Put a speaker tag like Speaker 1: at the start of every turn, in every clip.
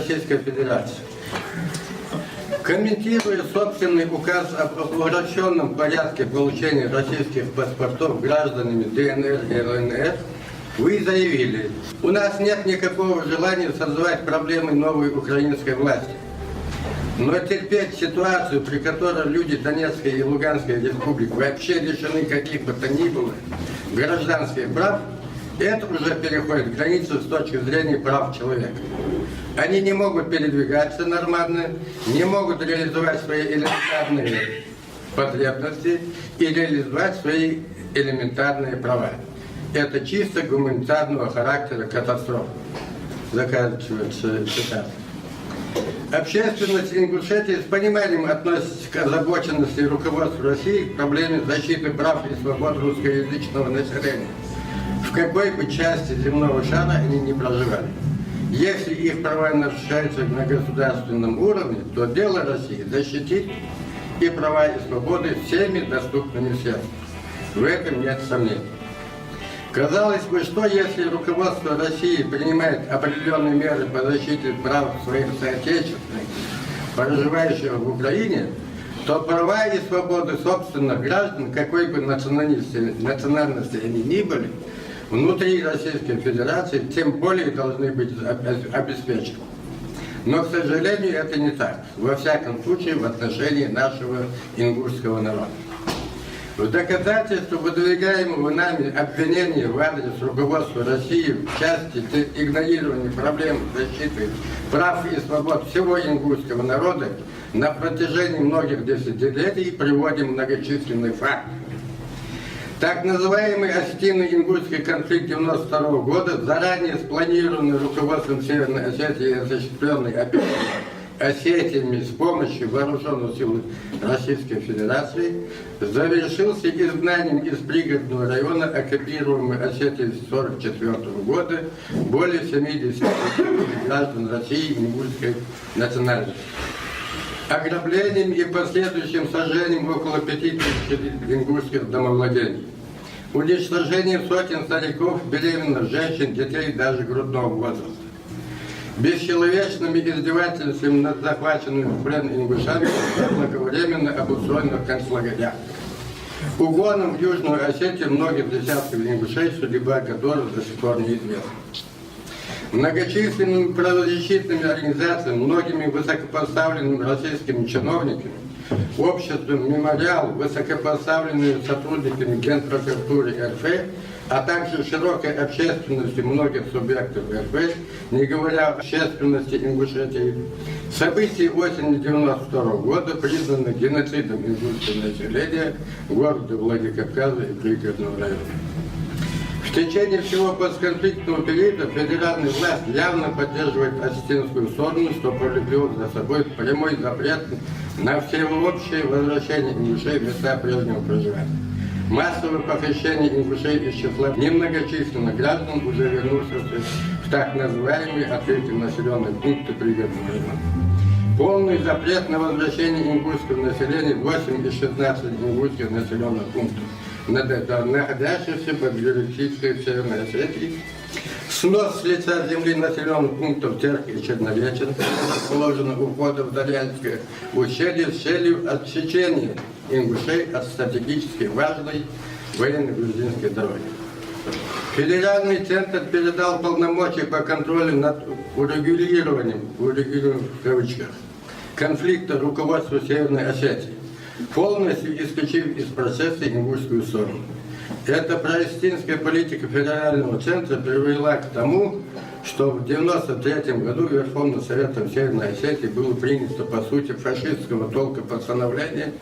Speaker 1: Российской Федерации. Комментируя собственный указ об упрощенном порядке получения российских паспортов гражданами ДНР и ЛНР, вы заявили: у нас нет никакого желания создавать проблемы новой украинской власти. Но терпеть ситуацию, при которой люди Донецкой и Луганской республик вообще лишены каких бы то ни было гражданских прав, это уже переходит границу с точки зрения прав человека. Они не могут передвигаться нормально, не могут реализовать свои элементарные потребности и реализовать свои элементарные права. Это чисто гуманитарного характера катастрофа. Заканчивается цитата. Общественность Ингушетии с пониманием относится к озабоченности руководства России к проблеме защиты прав и свобод русскоязычного населения, в какой бы части земного шара они ни проживали. Если их права нарушаются на государственном уровне, то дело России защитить и права и свободы всеми доступными средствами. В этом нет сомнений. Казалось бы, что если руководство России принимает определенные меры по защите прав своих соотечественников, проживающих в Украине, то права и свободы собственных граждан, какой бы национальности они ни были, внутри Российской Федерации тем более должны быть обеспечены. Но, к сожалению, это не так. Во всяком случае, в отношении нашего ингушского народа. В доказательство выдвигаемого нами обвинения в адрес руководства России в части игнорирования проблем защиты прав и свобод всего ингушского народа на протяжении многих десятилетий приводим многочисленные факты. Так называемый осетино-ингушский конфликт 1992 года, заранее спланированный руководством Северной Осетии и осуществленный Осетиями с помощью вооруженных сил Российской Федерации, завершился изгнанием из пригородного района, оккупируемой Осетии с 1944 года, более 70 граждан России ингушской национальности. Ограблением и последующим сожжением около 5000 ингушских домовладений. Уничтожением сотен стариков, беременных женщин, детей даже грудного возраста. Бесчеловечными издевательствами над захваченными в плен ингушами в благовременно обустроенных концлагерях. Угоном в Южную Осетию многих десятков ингушей, судьба которых до сих пор неизвестна. Многочисленными правозащитными организациями, многими высокопоставленными российскими чиновниками, обществом «Мемориал», высокопоставленными сотрудниками Генпрокуратуры РФ, а также широкой общественностью многих субъектов РФ, не говоря о общественности Ингушетии, события осени 1992 года признаны геноцидом ингушского населения города Владикавказа и пригородного района. В течение всего постконфликтного периода федеральная власть явно поддерживает осетинскую сторону, что повлекло за собой прямой запрет на всеобщее возвращение ингушей в места прежнего проживания. Массовое похищение ингушей из числа немногочисленных граждан, уже вернувшихся в так называемые открытые населенные пункты пригородного района. Полный запрет на возвращение ингушского населения в 8 из 16 ингушских населенных пунктов, находящихся под юрисдикцией Северной Осетии. Снос с лица земли населенных пунктов Терк и Черновеченко, расположено у входа в Дарьянское ущелье с целью отсечения ингушей от стратегически важной военно-грузинской дороги. Федеральный центр передал полномочия по контролю над урегулированием в кавычках, конфликта руководству Северной Осетии, полностью исключив из процесса ингушскую сторону. Эта проосетинская политика федерального центра привела к тому, что в 1993 году Верховным Советом Северной Осетии было принято, по сути, фашистского толка постановление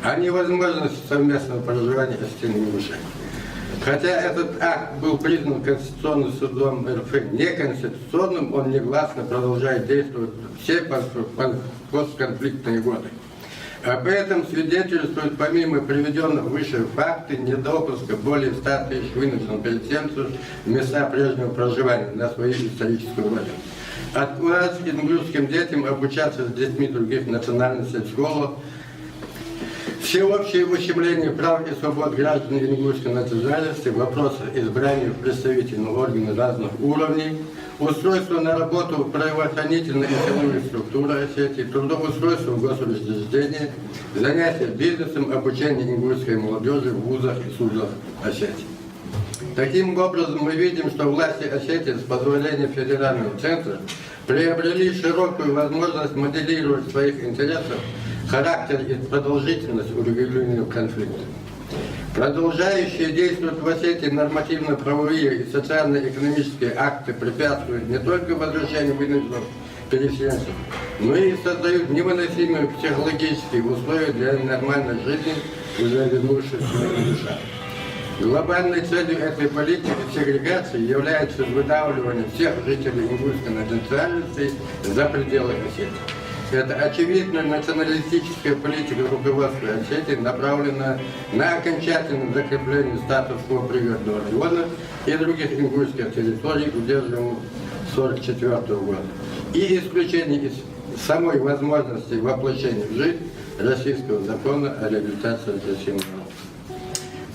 Speaker 1: о невозможности совместного проживания осетин и ингушей. Хотя этот акт был признан Конституционным судом РФ неконституционным, он негласно продолжает действовать все постконфликтные годы. Об этом свидетельствует, помимо приведенных выше факты, недопуска более 100 тысяч вынужденных переселенцев в места прежнего проживания на свою историческую родину. Отказ ингушским детям обучаться с детьми других национальностей в школу, Всеобщее ущемление прав и свобод граждан ингушской национальности, вопросы избрания в представительные органы разных уровней, устройство на работу в правоохранительные и силовые структуры Осетии, трудоустройство в госучреждении, занятия бизнесом, обучение ингушской молодежи в вузах и судах Осетии. Таким образом, мы видим, что власти Осетии с позволения федерального центра приобрели широкую возможность моделировать своих интересов, характер и продолжительность урегулирования конфликта. Продолжающие действовать в Осетии нормативно-правовые и социально-экономические акты препятствуют не только возвращению вынужденных переселенцев, но и создают невыносимые психологические условия для нормальной жизни уже вернувшихся в душа. Глобальной целью этой политики сегрегации является выдавливание всех жителей ингушской национальности за пределы Осетии. Это очевидно националистическая политика руководства Осетии направлена на окончательное закрепление статус-кво пригородного района и других ингушских территорий, удерживаемых с 1944 года, и исключение из самой возможности воплощения в жизнь российского закона о реабилитации репрессивного народа.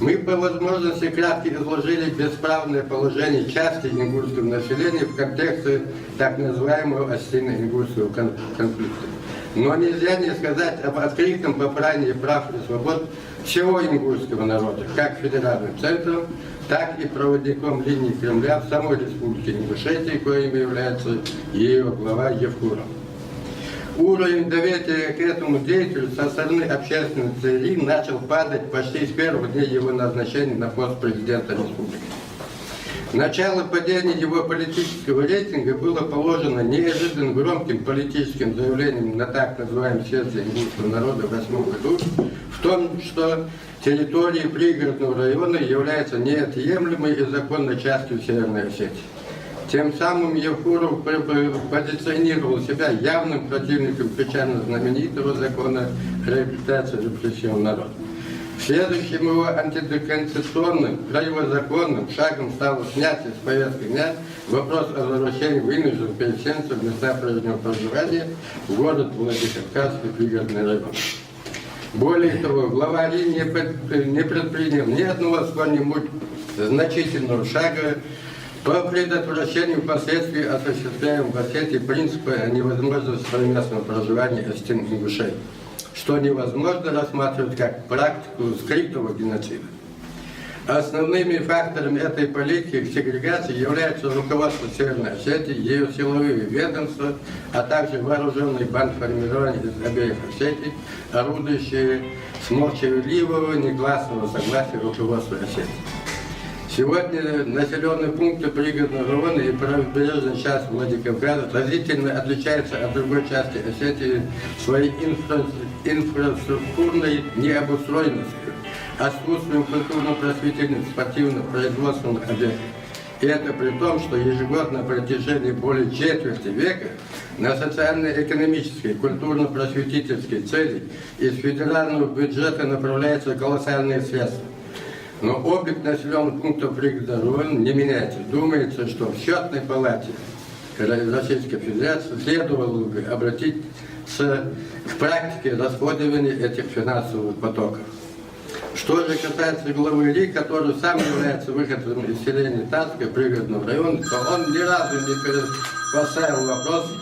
Speaker 1: Мы по возможности кратко изложили бесправное положение части ингушского населения в контексте так называемого осетино-ингушского конфликта. Но нельзя не сказать об открытом попрании прав и свобод всего ингушского народа, как федеральным центром, так и проводником линии Кремля в самой республике Ингушетии, коим является ее глава Евкуров. Уровень доверия к этому деятелю со стороны общественных целей начал падать почти с первого дня его назначения на пост президента республики. Начало падения его политического рейтинга было положено неожиданно громким политическим заявлением на так называемом съезде ингушского народа в 2008 году в том, что территория пригородного района является неотъемлемой и законной частью Северной Осетии. Тем самым Евкуров позиционировал себя явным противником печально знаменитого закона о реабилитации репрессивного народа. Следующим его антиконституционным, противозаконным шагом стало снятие с повестки дня вопрос о возвращении вынужденных переселенцев в места прежнего проживания в город Владикавказский пригородный район. Более того, глава линии не предпринял ни одного сколь-нибудь значительного шага по предотвращению последствий осуществляемого в Осетии принципа о невозможности совместного проживания осетин-ингушей, что невозможно рассматривать как практику скрытого геноцида. Основными факторами этой политики сегрегации являются руководство Северной Осетии, ее силовые ведомства, а также вооруженные бандформирования из обеих Осетий, орудующие с молчаливого негласного согласия руководства Осетии. Сегодня населенные пункты пригородного района и правобережная часть Владикавказа разительно отличаются от другой части Осетии своей инфраструктурной необустроенностью, отсутствием культурно-просветительных, спортивных, производственных объектов. И это при том, что ежегодно на протяжении более четверти века на социально-экономические, культурно-просветительские цели из федерального бюджета направляются колоссальные средства. Но облик населенных пунктов пригородного района не меняется. Думается, что в счетной палате Российской Федерации следовало бы обратиться к практике расходования этих финансовых потоков. Что же касается главы РИ, который сам является выходцем из селения Татска пригородного района, то он ни разу не поставил вопрос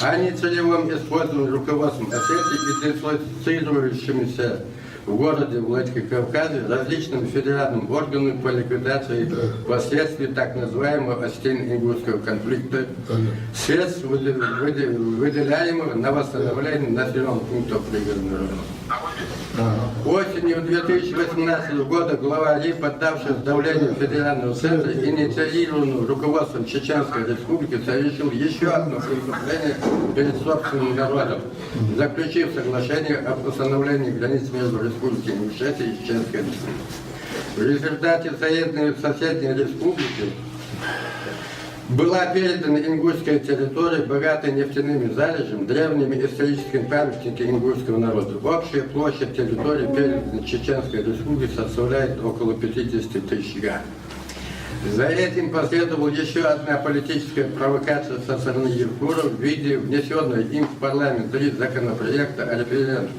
Speaker 1: о нецелевом использовании руководством Осетии и дислоцирующимися в городе Владикавказе различным федеральным органам по ликвидации последствий так называемого осетино-ингушского конфликта, средств, выделяемых на восстановление населенных пунктов пригородного района. Осенью 2018 года глава РИ, поддавшись давлению федерального центра, инициированного руководством Чеченской Республики, совершил еще одно преступление перед собственным народом, заключив соглашение об установлении границ между Республикой Ингушетия и Чеченской Республикой. В результате соседней республики была передана ингушская территория, богатая нефтяными залежами, древними историческими памятниками ингушского народа. Общая площадь территории, переданной Чеченской Республике, составляет около 50 тысяч га. За этим последовала еще одна политическая провокация со стороны Евкурова в виде внесенной им в парламент 3 законопроекта о референдуме,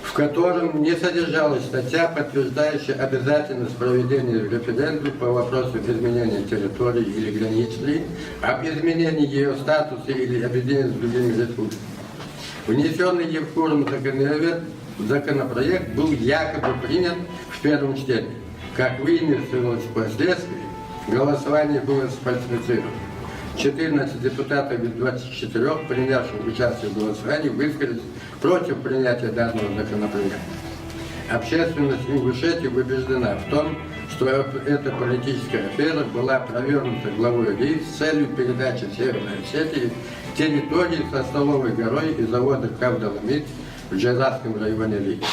Speaker 1: в котором не содержалась статья, подтверждающая обязательность проведения референдума по вопросу изменения территории или границы, об изменении ее статуса или объединении с другими республиками. Внесенный Евкуром законопроект был якобы принят в первом чтении. Как выяснилось впоследствии, голосование было сфальсифицировано. 14 депутатов из 24, принявших участие в голосовании, высказались против принятия данного законопроекта. Общественность Ингушетии убеждена в том, что эта политическая афера была провернута главой РИ с целью передачи Северной Осетии территории со Столовой горой и завода «Кавдаламид» в Джазарском районе Риги.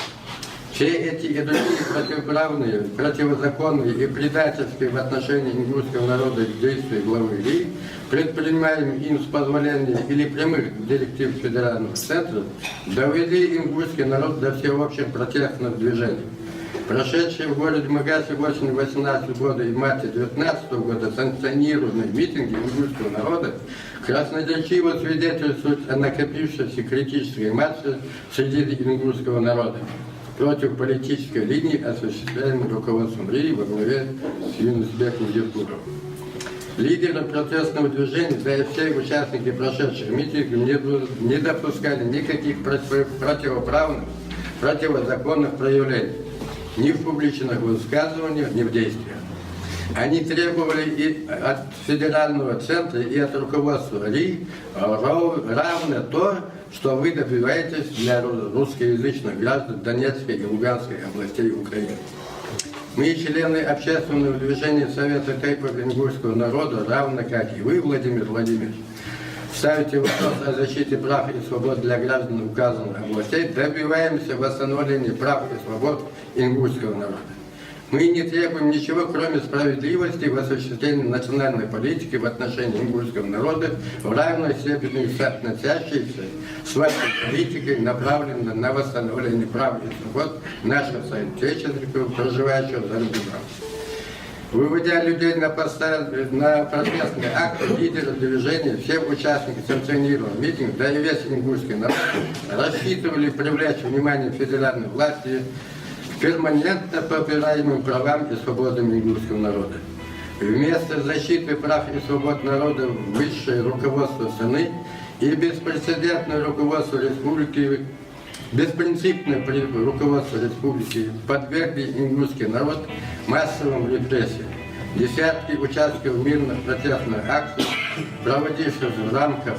Speaker 1: Все эти и другие противоправные, противозаконные и предательские в отношении ингушского народа действия главы РИ, предпринимаемые им с позволения или прямых директив федеральных центров, довели ингушский народ до всеобщих протестных движений. Прошедшие в городе Магасе осенью 18 года и марте 19 года санкционированные митинги ингушского народа красноречиво свидетельствуют о накопившейся критической массе среди ингушского народа против политической линии, осуществляемой руководством РИ во главе с Юнусбеком Евкуровым. Лидеры протестного движения, да и все участники прошедших митингов не допускали никаких противоправных, противозаконных проявлений ни в публичных высказываниях, ни в действиях. Они требовали и от федерального центра, и от руководства РИ равно то, что вы добиваетесь для русскоязычных граждан Донецкой и Луганской областей Украины. Мы, члены общественного движения Совета тайпо-ингушского народа, равно как и вы, Владимир Владимирович, ставите вопрос о защите прав и свобод для граждан указанных областей, добиваемся восстановления прав и свобод ингушского народа. Мы не требуем ничего, кроме справедливости в осуществлении национальной политики в отношении ингушского народа, в равной степени соотносящейся с вашей политикой, направленной на восстановление прав и свобод наших соотечественников, проживающих за рубежом. Выводя людей на протестные акты, лидеры движения, все участники санкционированного митинга, да и весь ингушский народ рассчитывали привлечь внимание федеральной власти к перманентно попираемым правам и свободам ингушского народа. Вместо защиты прав и свобод народа высшее руководство страны и беспрецедентное руководство республики, беспринципное руководство республики подвергли ингушский народ массовым репрессиям. Десятки участков мирных протестных акций, проводившихся в рамках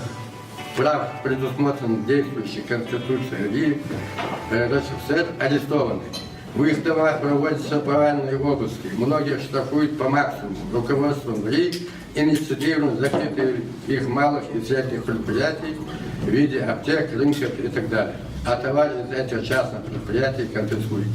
Speaker 1: прав, предусмотренных действующей Конституцией РСФСР, арестованы. В их домах проводятся повальные обыски. Многих штрафуют по максимуму. Руководством РИ инициативно закрытие их малых и средних предприятий в виде аптек, рынков и так далее. А товары из этих частных предприятий конфискуют.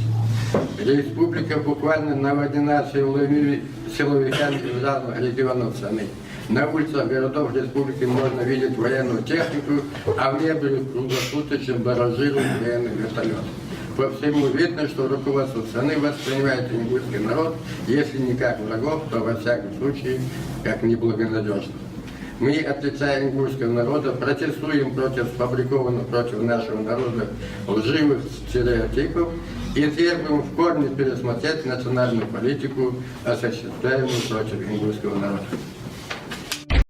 Speaker 1: Республика буквально наводнена силовиками из разных регионов страны. На улицах городов республики можно видеть военную технику, а в небе круглосуточно баражируют военные вертолеты. По всему видно, что руководство страны воспринимает ингушский народ, если не как врагов, то во всяком случае как неблагонадежных. Мы от лица ингушского народа протестуем против сфабрикованных против нашего народа лживых стереотипов и требуем в корне пересмотреть национальную политику, осуществляемую против ингушского народа.